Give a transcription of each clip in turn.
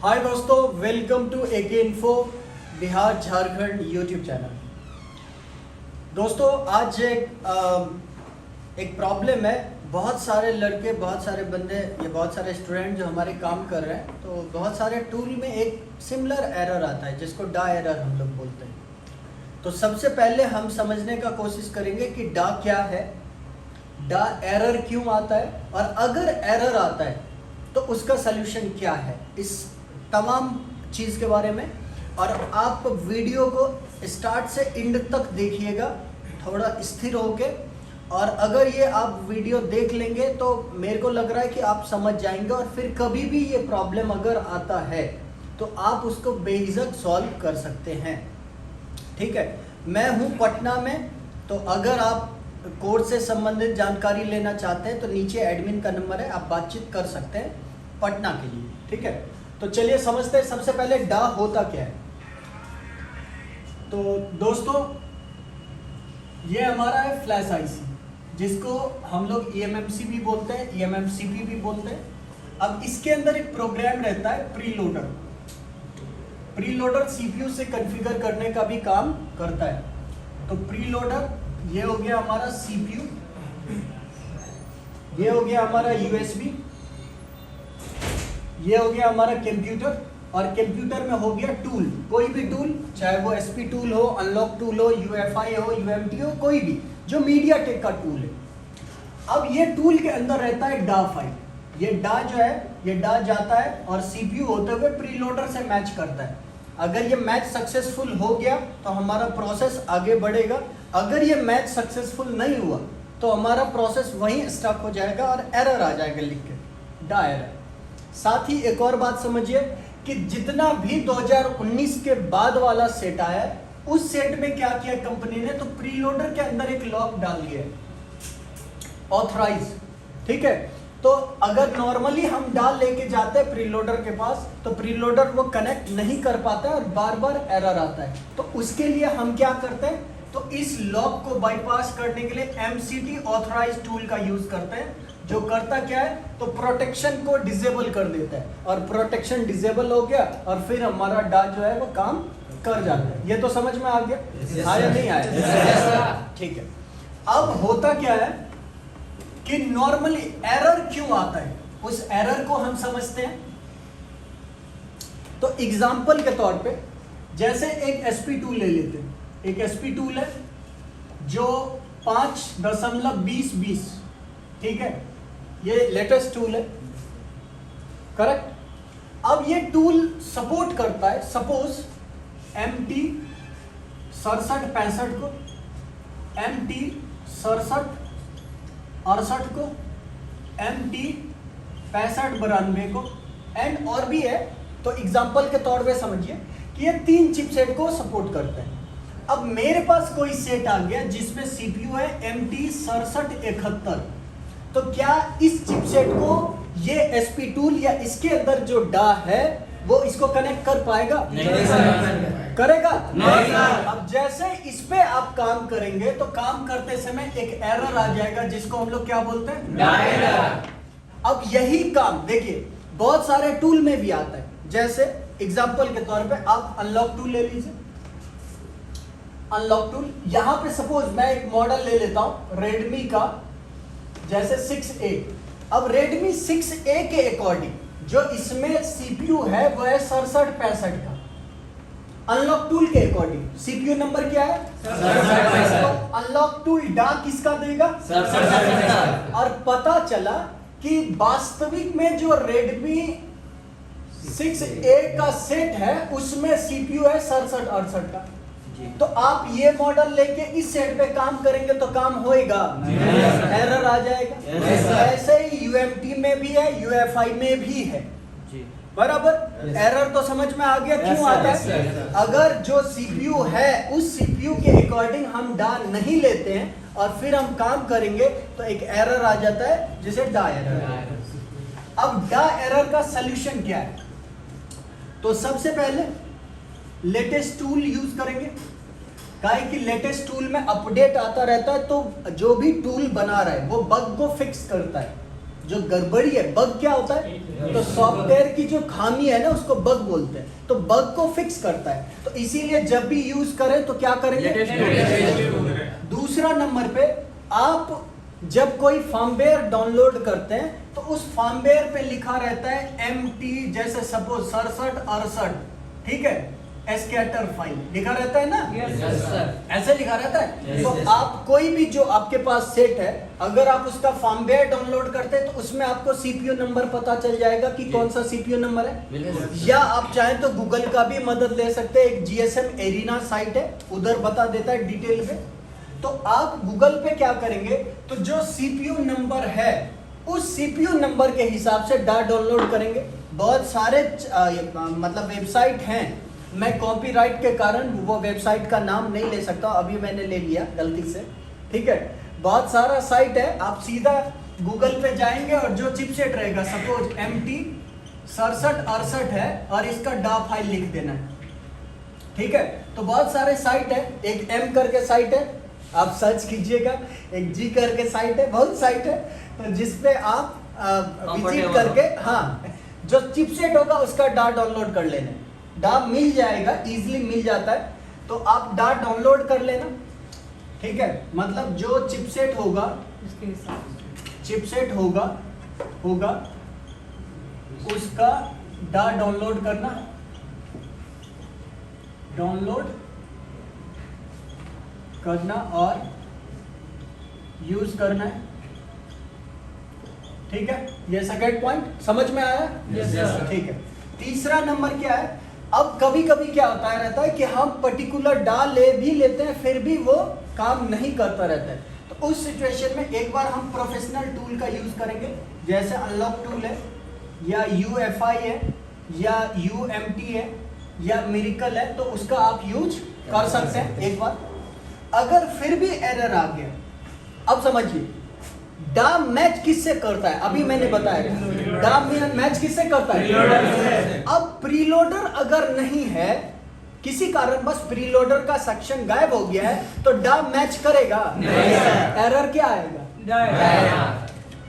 हाय दोस्तों, welcome to AK info Bihar Jharkhand YouTube channel. दोस्तों आज एक प्रॉब्लम है। बहुत सारे लड़के, बहुत सारे बंदे या बहुत सारे स्टूडेंट जो हमारे काम कर रहे हैं, तो बहुत सारे टूल में एक सिमिलर एरर आता है जिसको डा एरर हम लोग बोलते हैं। तो सबसे पहले हम समझने का कोशिश करेंगे कि डा क्या है, डा एरर क्यों आता है, और अगर एरर आता है तो उसका सल्यूशन क्या है, इस तमाम चीज़ के बारे में। और आप वीडियो को स्टार्ट से एंड तक देखिएगा थोड़ा स्थिर होके, और अगर ये आप वीडियो देख लेंगे तो मेरे को लग रहा है कि आप समझ जाएंगे, और फिर कभी भी ये प्रॉब्लम अगर आता है तो आप उसको बेझिझक सॉल्व कर सकते हैं। ठीक है, मैं हूँ पटना में, तो अगर आप कोर्स से संबंधित जानकारी लेना चाहते हैं तो नीचे एडमिन का नंबर है, आप बातचीत कर सकते हैं पटना के लिए। ठीक है, तो चलिए समझते हैं सबसे पहले डा होता क्या है। तो दोस्तों ये हमारा है फ्लैश आईसी, जिसको हम लोग ईएमएमसी भी बोलते हैं, ईएमएमसीपी भी बोलते हैं। अब इसके अंदर एक प्रोग्राम रहता है प्रीलोडर। प्रीलोडर सीपीयू से कॉन्फ़िगर करने का भी काम करता है। तो प्रीलोडर ये हो गया हमारा सीपीयू, ये हो गया हमारा यूएसबी, ये हो गया हमारा कंप्यूटर, और कंप्यूटर में हो गया टूल, कोई भी टूल, चाहे वो एसपी टूल हो, अनलॉक टूल हो, यूएफआई हो, यूएमटी हो, कोई भी जो मीडिया टेक का टूल है। अब ये टूल के अंदर रहता है डा फाइल। ये डा जो है, ये डा जाता है और सीपीयू होते हुए प्रीलोडर से मैच करता है। अगर ये मैच सक्सेसफुल हो गया तो हमारा प्रोसेस आगे बढ़ेगा, अगर ये मैच सक्सेसफुल नहीं हुआ तो हमारा प्रोसेस वहीं स्टक हो जाएगा और एरर आ जाएगा लिख के, डा एरर। साथ ही एक और बात समझिए कि जितना भी 2019 के बाद वाला सेट आया है, उस सेट में क्या किया कंपनी ने, तो प्रीलोडर के अंदर एक लॉक डाल दिया है, ऑथराइज। ठीक है, तो अगर नॉर्मली हम डाल लेके जाते हैं प्रीलोडर के पास, तो प्रीलोडर वो कनेक्ट नहीं कर पाता है और बार बार एरर आता है। तो उसके लिए हम क्या करते हैं, तो इस लॉक को बाईपास करने के लिए एमसीटी ऑथराइज टूल का यूज करते हैं, जो करता क्या है, तो प्रोटेक्शन को डिसेबल कर देता है, और प्रोटेक्शन डिसेबल हो गया और फिर हमारा डा जो है वो काम कर जाता है। ये तो समझ में आ गया, आया नहीं आया? ठीक है, अब होता क्या है कि नॉर्मली एरर क्यों आता है, उस एरर को हम समझते हैं। तो एग्जांपल के तौर पे जैसे एक एसपी टूल ले लेते हैं। एक एसपी टूल है जो 5.2020, ठीक है, ये लेटेस्ट टूल है, करेक्ट। अब ये टूल सपोर्ट करता है सपोज MT 6765 को, MT 6768 को, MT 6592 को, एंड और भी है। तो एग्जांपल के तौर पे समझिए कि ये 3 चिपसेट को सपोर्ट करते हैं। अब मेरे पास कोई सेट आ गया जिसमें सीपीयू है MT 6771, तो क्या इस चिपसेट को ये एसपी टूल या इसके अंदर जो डा है वो इसको कनेक्ट कर पाएगा? नहीं करेगा। नहीं। अब जैसे इस पे आप काम करेंगे तो काम करते समय एक एरर आ जाएगा जिसको हम लोग क्या बोलते हैं, डा एरर। अब यही काम देखिए बहुत सारे टूल में भी आता है। जैसे एग्जांपल के तौर पे आप अनलॉक टूल ले लीजिए। अनलॉक टूल, यहां पे सपोज मैं एक मॉडल ले लेता हूं रेडमी का, जैसे 6A। अब रेडमी 6A के अकॉर्डिंग जो इसमें सीपीयू है वो है 6765 का। अनलॉक टूल के अकॉर्डिंग सीपीयू नंबर क्या है? 6765। तो अनलॉक टूल डा किसका देगा? 6765। और पता चला कि वास्तविक में जो रेडमी 6A का सेट है उसमें सीपीयू है 6768 का। तो आप ये मॉडल लेके इस सेट पे काम करेंगे तो काम होएगा? एरर आ जाएगा। ऐसे ही यूएमटी में भी है, यूएफआई में भी है, बराबर। एरर तो समझ में आ गया क्यों आता है? अगर जो सीपीयू है उस सीपीयू के अकॉर्डिंग हम डा नहीं लेते हैं और फिर हम काम करेंगे तो एक एरर आ जाता है जिसे डा एरर। अब डा एरर का सलूशन क्या है? तो सबसे पहले लेटेस्ट टूल यूज करेंगे, काहे कि लेटेस्ट टूल में अपडेट आता रहता है, तो जो भी टूल बना रहा है वो बग को फिक्स करता है। जो गड़बड़ी है, बग क्या होता है? तो सॉफ्टवेयर की जो खामी है ना उसको बग बोलते हैं, तो बग को फिक्स करता है। तो इसीलिए जब भी यूज करें तो क्या करेंगे? दूसरा नंबर पे, आप जब कोई फर्मवेयर डाउनलोड करते हैं तो उस फर्मवेयर पे लिखा रहता है MT, जैसे सपोज 6768, ठीक है, एस्केटर फाइल लिखा रहता है ना? Yes, sir. ऐसे लिखा रहता है। Yes, तो yes. आप कोई भी जो आपके पास सेट है, अगर आप उसका फर्मवेयर डाउनलोड करते हैं तो उसमें आपको CPU नंबर पता चल जाएगा कि कौन सा CPU नंबर है। या आप चाहें तो गूगल का भी मदद ले सकते हैं, एक GSM एरिना साइट है, उधर बता देता है डिटेल में। तो आप गूगल पे क्या करेंगे, तो जो CPU नंबर है उस CPU नंबर के हिसाब से डाटा डाउनलोड करेंगे। बहुत सारे मतलब वेबसाइट हैं, मैं कॉपीराइट के कारण वो वेबसाइट का नाम नहीं ले सकता, अभी मैंने ले लिया गलती से, ठीक है। बहुत सारा साइट है, आप सीधा गूगल पे जाएंगे और जो चिपसेट रहेगा, सपोज MT 6768 है और इसका डा फाइल लिख देना है, ठीक है। तो बहुत सारे साइट है, एक M करके साइट है, आप सर्च कीजिएगा, एक G करके साइट है, बहुत साइट है, तो जिसपे आप विजिट करके, हाँ, जो चिपसेट होगा उसका डा डाउनलोड कर लेना। डा मिल जाएगा, इजीली मिल जाता है, तो आप डा डाउनलोड कर लेना, ठीक है। मतलब जो चिपसेट होगा, चिपसेट होगा उसका डा डाउनलोड करना, और यूज करना है, ठीक है। ये सेकंड पॉइंट समझ में आया? Yes, sir. ठीक है। तीसरा नंबर क्या है, अब कभी कभी क्या होता है रहता है कि हम पर्टिकुलर डा ले भी लेते हैं फिर भी वो काम नहीं करता रहता है। तो उस सिचुएशन में एक बार हम प्रोफेशनल टूल का यूज करेंगे, जैसे अनलॉक टूल है, या UFI है, या UMT है, या मिरेकल है, तो उसका आप यूज कर सकते हैं एक बार। अगर फिर भी एरर आ गया, अब समझिए, डा मैच किससे करता है? अभी मैंने बताया डा मैच किससे करता है। अब प्रीलोडर अगर नहीं है, किसी कारण बस प्रीलोडर का सेक्शन गायब हो गया है, तो डा मैच करेगा? एरर क्या आएगा?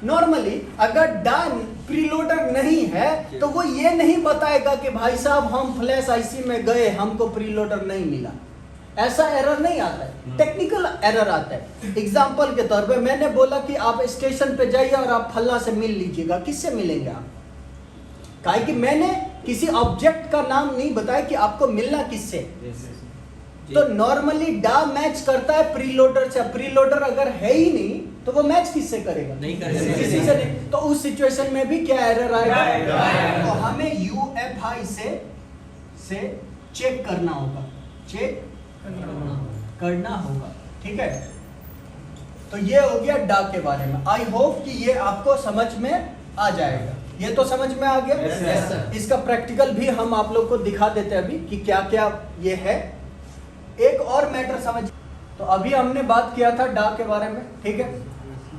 नॉर्मली अगर डा प्रीलोडर नहीं है तो वो ये नहीं बताएगा कि भाई साहब हम फ्लैश IC में गए, हमको प्रीलोडर नहीं मिला। ऐसा एरर नहीं आता है, टेक्निकल एरर आता है। एग्जाम्पल के तौर पे मैंने बोला कि आप स्टेशन पे जाइए और आप फल्ला से मिल लीजिएगा, किससे मिलेंगे आप? काहे कि मैंने किसी ऑब्जेक्ट का नाम नहीं बताया कि आपको मिलना किससे। तो नॉर्मली डा मैच करता है प्रीलोडर से। प्रीलोडर अगर है ही नहीं तो वो मैच किससे करेगा? नहीं करेगा, किसी से नहीं। तो उस सिचुएशन में भी क्या एरर आएगा? तो हमें UFI से चेक करना होगा, चेक करना होगा, ठीक है। तो ये हो गया डा के बारे में। आई होप कि ये आपको समझ में आ जाएगा। ये तो समझ में आ गया? Yes, sir. इसका प्रैक्टिकल भी हम आप लोग को दिखा देते हैं अभी कि क्या क्या ये है। एक और मैटर समझ, तो अभी हमने बात किया था डा के बारे में, ठीक है,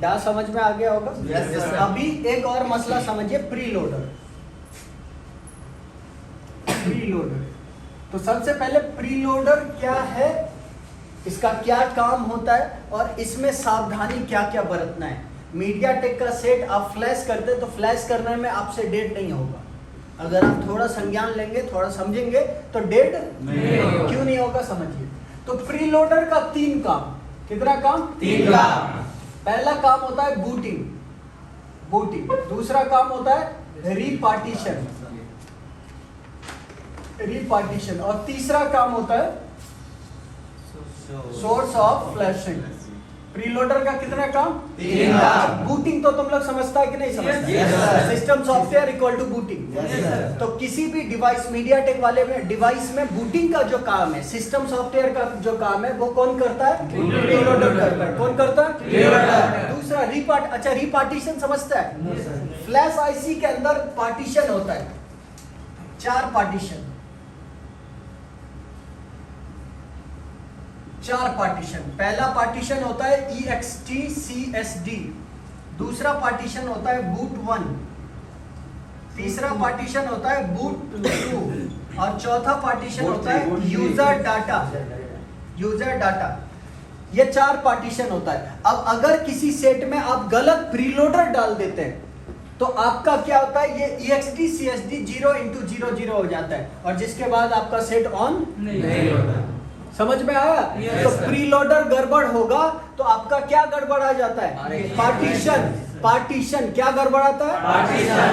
डा समझ में आ गया होगा। Yes, sir. अभी एक और मसला समझिए, प्रीलोडर। प्रीलोडर, तो सबसे पहले प्रीलोडर क्या है, इसका क्या काम होता है और इसमें सावधानी क्या क्या बरतना है। मीडियाटेक का सेट आप फ्लैश करते हैं तो फ्लैश करने में आपसे डेड नहीं होगा। अगर आप थोड़ा संज्ञान लेंगे, थोड़ा समझेंगे तो डेड क्यों नहीं होगा, समझिए। तो प्रीलोडर का 3 काम, कितना काम? 3 काम। पहला काम होता है बूटिंग, दूसरा काम होता है रिपार्टीशन, और तीसरा काम होता है सोर्स ऑफ फ्लैशिंग। प्रीलोडर का कितना काम? 3 काम। बूटिंग तो तुम लोग समझता है कि नहीं समझता? Yes, sir. System software equal to booting. Yes, sir. तो किसी भी डिवाइस, मीडियाटेक वाले में डिवाइस में बूटिंग का जो काम है, सिस्टम सॉफ्टवेयर का जो काम है, वो कौन करता है? प्रीलोडर करता है। कौन करता है? प्रीलोडर। दूसरा अच्छा रिपार्टीशन समझता है? फ्लैश IC के अंदर पार्टीशन होता है, 4 पार्टीशन। 4 पार्टीशन। पहला पार्टीशन होता है EXTCSD, दूसरा पार्टीशन होता है boot 1, तीसरा पार्टीशन होता है boot 2, और चौथा पार्टीशन होता है यूजर डाटा। ये 4 पार्टीशन होता है। अब अगर किसी सेट में आप गलत प्रीलोडर डाल देते हैं तो आपका क्या होता है, ये EXD CSD 0 × 0 0 हो जाता है, और जिसके बाद आपका सेट ऑन नहीं होता। समझ में आया? Yes, तो sir. प्रीलोडर गड़बड़ होगा तो आपका क्या गड़बड़ आ जाता है? पार्टीशन क्या गड़बड़ आता है? पार्टीशन।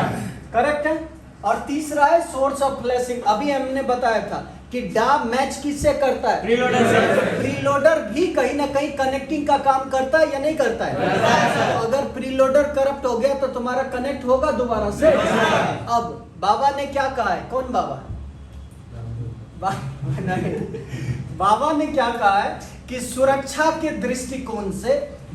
करेक्ट है। और तीसरा है सोर्स ऑफ फ्लैशिंग। अभी हमने बताया था कि डा मैच किससे करता है? प्रीलोडर से। प्रीलोडर भी कहीं ना कहीं कनेक्टिंग का काम करता है या नहीं करता है? तो अगर प्रीलोडर करप्ट हो गया तो तुम्हारा कनेक्ट होगा दोबारा से। अब बाबा ने क्या कहा है? कौन बाबा? नहीं, बाबा ने क्या कहा है कि सुरक्षा के दृष्टिकोण से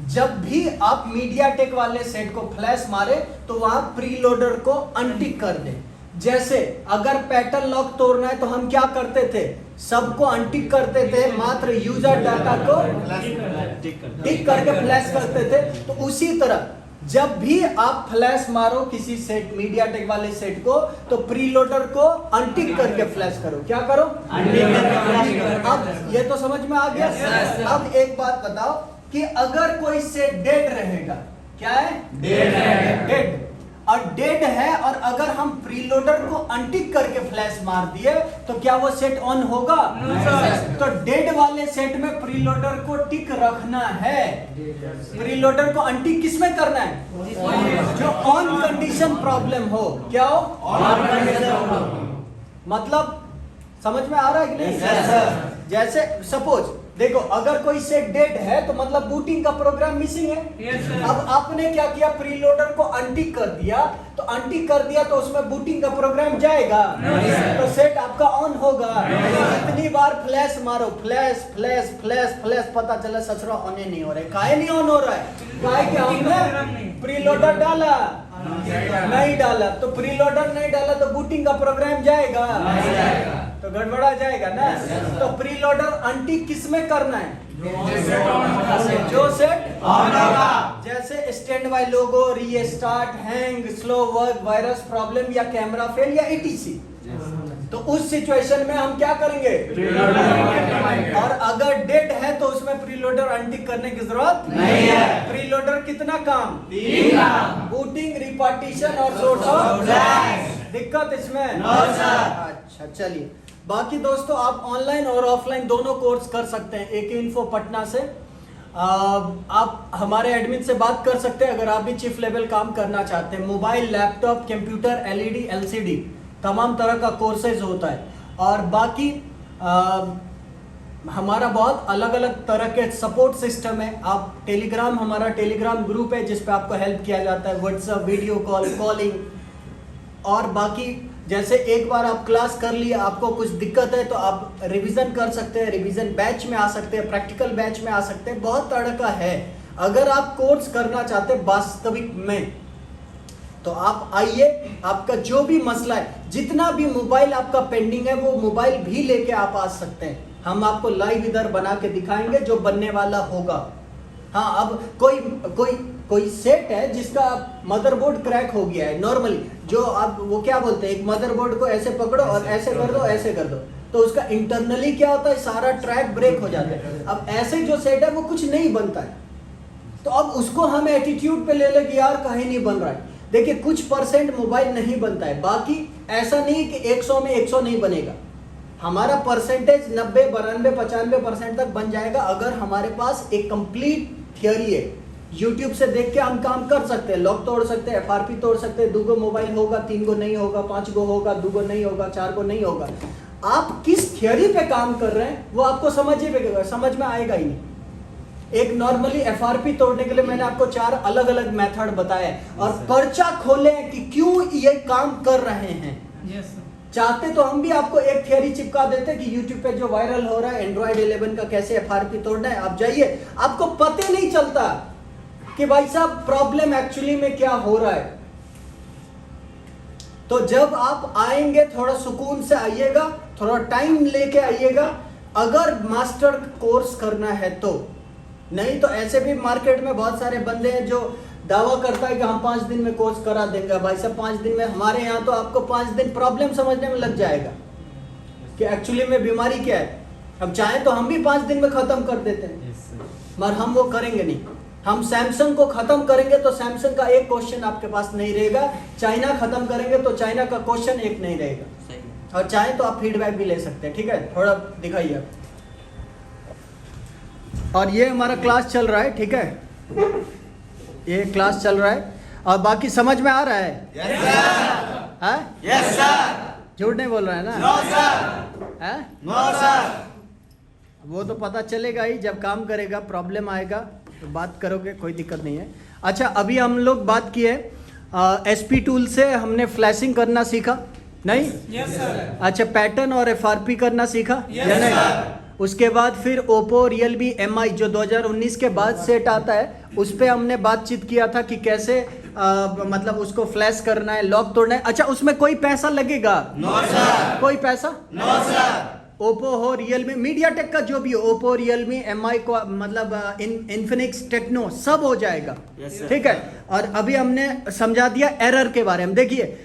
जब भी आप मीडियाटेक वाले सेट को फ्लैश मारे तो वहां प्रीलोडर को अनटिक कर दे। जैसे अगर पैटर्न लॉक तोड़ना है तो हम क्या करते थे? सबको अनटिक करते थे, मात्र यूजर डाटा को टिक करके फ्लैश करते थे। तो उसी तरह जब भी आप फ्लैश मारो किसी सेट, मीडियाटेक वाले सेट को, तो प्रीलोडर को अनटिक करके फ्लैश करो। क्या करो? अब ये तो समझ में आ गया। अब एक बात बताओ कि अगर कोई सेट डेड रहेगा, क्या है? डेड। और डेड है, और अगर हम प्रीलोडर को अनटिक करके फ्लैश मार दिए तो क्या वो सेट ऑन होगा? तो डेड वाले सेट में प्रीलोडर को टिक रखना है। प्रीलोडर को अनटिक किस में करना है? जो ऑन कंडीशन प्रॉब्लम हो। क्या हो? मतलब समझ में आ रहा है कि नहीं? जैसे सपोज देखो, अगर कोई सेट डेड है तो मतलब बूटिंग का प्रोग्राम मिसिंग है। अब आपने क्या किया? प्रीलोडर को अनटिक कर दिया, तो अनटिक कर दिया तो उसमें बूटिंग का प्रोग्राम जाएगा, तो सेट आपका ऑन होगा। इतनी बार फ्लैश मारो, फ्लैश फ्लैश फ्लैश फ्लैश, पता चला ससुरा ऑन ही नहीं हो रहा है। काहे नहीं ऑन हो रहा है? काहे कि हमने प्रीलोडर डाला नहीं डाला, तो प्रीलोडर नहीं डाला तो बूटिंग का प्रोग्राम जाएगा, तो गड़बड़ा जाएगा ना। तो प्रीलोडर अनटिक किस में करना है? जो सेट ऑन होगा। जैसे stand by logo, restart, hang, slow work, virus problem या कैमरा फेल या ETC। तो उस सिचुएशन में हम क्या करेंगे? और अगर डेड है तो उसमें प्रीलोडर अनटिक करने की जरूरत नहीं है। प्रीलोडर कितना काम? 3 काम। बूटिंग, रिपार्टीशन और सोर्स ऑफ फ्लैश। दिक्कत इसमें? No sir. अच्छा चलिए, बाकी दोस्तों आप ऑनलाइन और ऑफलाइन दोनों कोर्स कर सकते हैं AK Info पटना से। आप हमारे एडमिन से बात कर सकते हैं अगर आप भी चिफ लेवल काम करना चाहते हैं। Mobile, laptop, computer, LED, LCD तमाम तरह का कोर्सेज होता है। और बाकी हमारा बहुत अलग अलग तरह के सपोर्ट सिस्टम है। आप टेलीग्राम, हमारा टेलीग्राम ग्रुप है जिस पे आपको हेल्प किया जाता है, व्हाट्सएप, वीडियो कॉल, कॉलिंग। और बाकी जैसे एक बार आप क्लास कर लिए, आपको कुछ दिक्कत है तो आप रिवीजन कर सकते हैं, रिवीजन बैच में आ सकते हैं, प्रैक्टिकल बैच में आ सकते हैं, बहुत तरह का है। अगर आप कोर्स करना चाहते हैं वास्तविक में तो आप आइए, आपका जो भी मसला है, जितना भी मोबाइल आपका पेंडिंग है वो मोबाइल भी लेके आप आ सकते हैं। हम आपको लाइव इधर बना के दिखाएंगे जो बनने वाला होगा। हाँ, अब कोई सेट है जिसका मदरबोर्ड क्रैक हो गया है नॉर्मली, जो आप वो क्या बोलते हैं, एक मदरबोर्ड को ऐसे पकड़ो और ऐसे कर दो, ऐसे कर दो, तो उसका इंटरनली क्या होता है, सारा ट्रैक ब्रेक हो जाता है। अब ऐसे जो सेट है वो कुछ नहीं बनता है, तो अब उसको हम एटीट्यूड पे ले लेंगे यार काहे नहीं बन रहा है। देखिए कुछ परसेंट मोबाइल नहीं बनता है, बाकी ऐसा नहीं कि 100 में 100 नहीं बनेगा। हमारा परसेंटेज 90, 92, 95% तक बन जाएगा अगर हमारे पास एक कंप्लीट थियरी है। YouTube से देख के हम काम कर सकते हैं, लॉक तोड़ सकते हैं, FRP तोड़ सकते हैं। 2 गो मोबाइल होगा, 3 गो नहीं होगा, 5 गो होगा, 2 गो नहीं होगा, 4 गो नहीं होगा। आप किस थियरी पे काम कर रहे हैं वो आपको समझ में आएगा ही नहीं। एक नॉर्मली FRP तोड़ने के लिए मैंने आपको 4 अलग अलग मेथड बताए और पर्चा खोले कि क्यों ये काम कर रहे हैं। चाहते तो हम भी आपको एक थियरी चिपका देते कि YouTube पे जो वायरल हो रहा है Android 11 का कैसे FRP तोड़ना है, आप जाइए, आपको पता नहीं चलता कि भाई साहब प्रॉब्लम एक्चुअली में क्या हो रहा है। तो जब आप आएंगे थोड़ा सुकून से आइएगा, थोड़ा टाइम लेके आइएगा, अगर मास्टर कोर्स करना है तो। नहीं तो ऐसे भी मार्केट में बहुत सारे बंदे हैं जो दावा करता है कि हम 5 दिन में कोर्स करा देंगे। भाई साहब 5 दिन में, हमारे यहाँ तो आपको 5 दिन प्रॉब्लम समझने में लग जाएगा कि एक्चुअली में बीमारी क्या है। अब चाहे तो हम भी 5 दिन में खत्म कर देते हैं, मगर हम वो करेंगे नहीं। हम सैमसंग को खत्म करेंगे तो सैमसंग का एक क्वेश्चन आपके पास नहीं रहेगा, चाइना खत्म करेंगे तो चाइना का क्वेश्चन एक नहीं रहेगा। और चाहे तो आप फीडबैक भी ले सकते हैं, ठीक है? थोड़ा दिखाइए। और ये हमारा क्लास चल रहा है, ठीक है? ये क्लास चल रहा है और बाकी समझ में आ रहा है? Yes sir. हाँ? Yes sir. झूठ नहीं बोल रहा है ना? No sir. हाँ? No sir. वो तो पता चलेगा ही जब काम करेगा, प्रॉब्लम आएगा तो बात करोगे, कोई दिक्कत नहीं है। अच्छा, अभी हम लोग बात किए एसपी टूल से हमने फ्लैशिंग करना सीखा, नहीं? Yes sir. अच्छा, पैटर्न और एफआरपी करना सीखा यस या नहीं? सर। उसके बाद फिर ओप्पो रियलमी एमआई जो 2019 के बाद सेट आता है, उस पे हमने बातचीत किया था कि कैसे मतलब उसको फ्लैश करना है, लॉक तोड़ना है। अच्छा, उसमें कोई पैसा लगेगा? No sir. कोई पैसा? No sir. ओप्पो हो, रियलमी, मीडियाटेक का जो भी हो, ओप्पो, रियलमी, एमआई को मतलब इन्फिनिक्स, टेक्नो, सब हो जाएगा। Yes, sir. ठीक है? और अभी हमने समझा दिया एरर के बारे में। देखिए,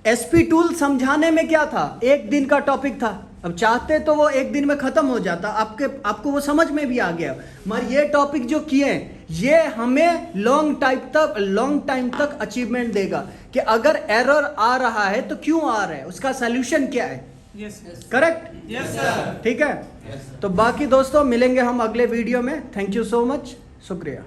एसपी टूल समझाने में क्या था, एक दिन का टॉपिक था। अब चाहते तो वो एक दिन में खत्म हो जाता, आपको वो समझ में भी आ गया। मगर ये टॉपिक जो किए, ये हमें लॉन्ग टाइम तक अचीवमेंट देगा कि अगर एरर आ रहा है तो क्यों आ रहा है, उसका सोल्यूशन क्या है। करेक्ट? Yes sir. ठीक है? तो बाकी दोस्तों मिलेंगे हम अगले वीडियो में। थैंक यू सो मच, शुक्रिया।